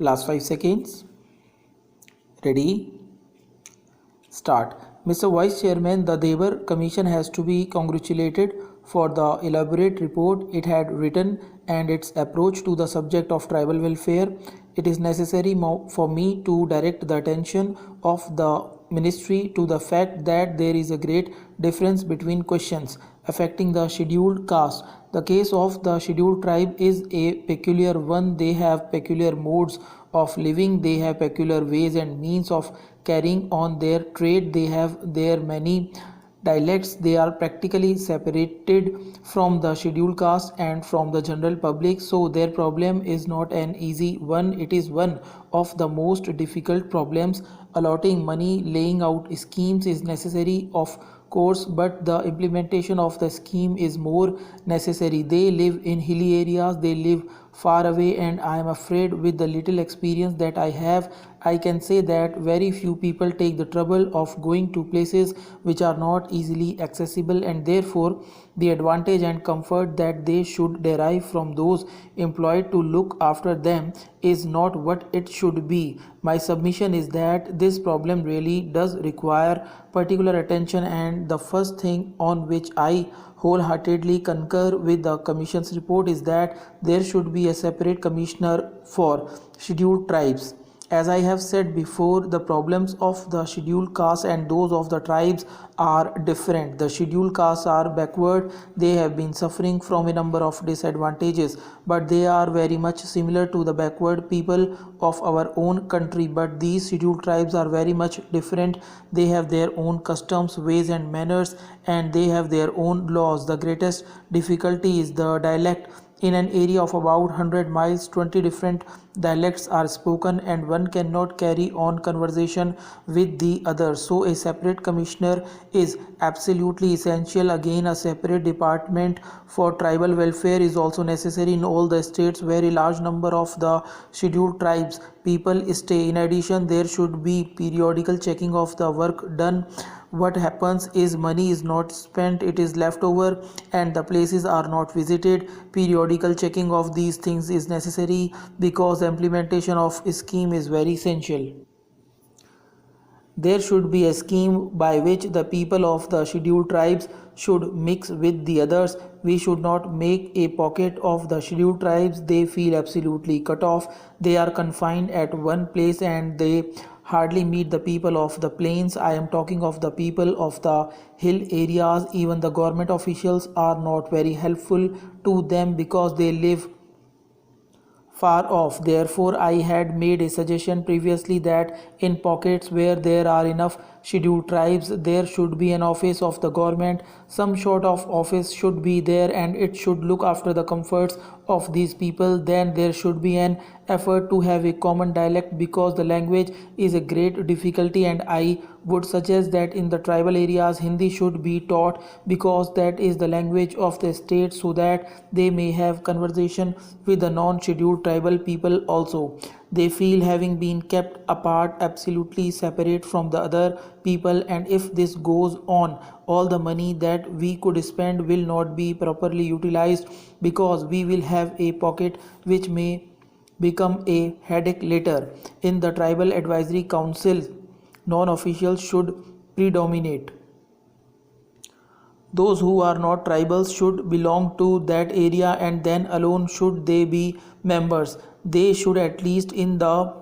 Last 5 seconds. Ready? Start. Mr. Vice Chairman, the Devar Commission has to be congratulated for the elaborate report it had written and its approach to the subject of tribal welfare. It is necessary for me to direct the attention of the Ministry to the fact that there is a great difference between questions affecting the scheduled caste. The case of the scheduled tribe is a peculiar one. They have peculiar modes of living, they have peculiar ways and means of carrying on their trade, they have their many dialects, they are practically separated from the scheduled caste and from the general public, so their problem is not an easy one. It is one of the most difficult problems. Allotting money, laying out schemes is necessary of course, but the implementation of the scheme is more necessary. They live in hilly areas, they live far away, and I am afraid with the little experience that I have, I can say that very few people take the trouble of going to places which are not easily accessible, and therefore the advantage and comfort that they should derive from those employed to look after them is not what it should be. My submission is that this problem really does require particular attention, and the first thing on which I wholeheartedly concur with the Commission's report is that there should be a separate commissioner for scheduled tribes. As I have said before, the problems of the scheduled castes and those of the tribes are different. The scheduled castes are backward, they have been suffering from a number of disadvantages, but they are very much similar to the backward people of our own country. But these scheduled tribes are very much different. They have their own customs, ways and manners, and they have their own laws. The greatest difficulty is the dialect. In an area of about 100 miles, 20 different dialects are spoken and one cannot carry on conversation with the other. So a separate commissioner is absolutely essential. Again, a separate department for tribal welfare is also necessary in all the states where a large number of the scheduled tribes people stay. In addition, there should be periodical checking of the work done. What happens is money is not spent, it is left over, and the places are not visited. Periodical checking of these things is necessary because the implementation of a scheme is very essential. There should be a scheme by which the people of the scheduled tribes should mix with the others. We should not make a pocket of the scheduled tribes. They feel absolutely cut off. They are confined at one place and they hardly meet the people of the plains. I am talking of the people of the hill areas. Even the government officials are not very helpful to them because they live far off. Therefore, I had made a suggestion previously that in pockets where there are enough scheduled tribes, there should be an office of the government. Some sort of office should be there and it should look after the comforts of these people. Then there should be an effort to have a common dialect because the language is a great difficulty, and I would suggest that in the tribal areas Hindi should be taught because that is the language of the state, so that they may have conversation with the non-scheduled tribal people also. They feel having been kept apart, absolutely separate from the other people, and if this goes on, all the money that we could spend will not be properly utilized because we will have a pocket which may become a headache later. In the tribal advisory council, non-officials should predominate. Those who are not tribals should belong to that area and then alone should they be members. They should at least in the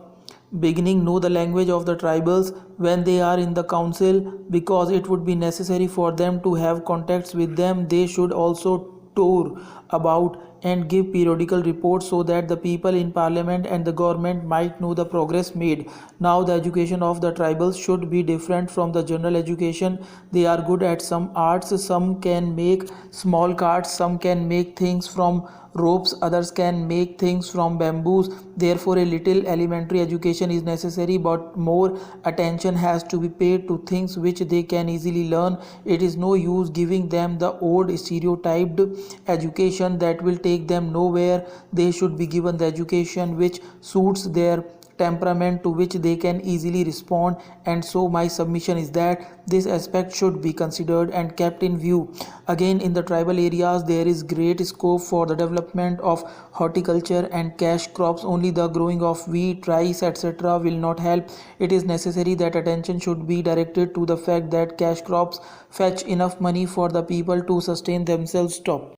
beginning know the language of the tribals when they are in the council because it would be necessary for them to have contacts with them. They should also tour about and give periodical reports so that the people in parliament and the government might know the progress made. Now the education of the tribals should be different from the general education. They are good at some arts, some can make small carts, some can make things from ropes, others can make things from bamboos. Therefore a little elementary education is necessary, but more attention has to be paid to things which they can easily learn. It is no use giving them the old stereotyped education that will take them nowhere. They should be given the education which suits their temperament to which they can easily respond, and so my submission is that this aspect should be considered and kept in view. Again, in the tribal areas there is great scope for the development of horticulture and cash crops. Only the growing of wheat, rice, etc. will not help. It is necessary that attention should be directed to the fact that cash crops fetch enough money for the people to sustain themselves. Stop.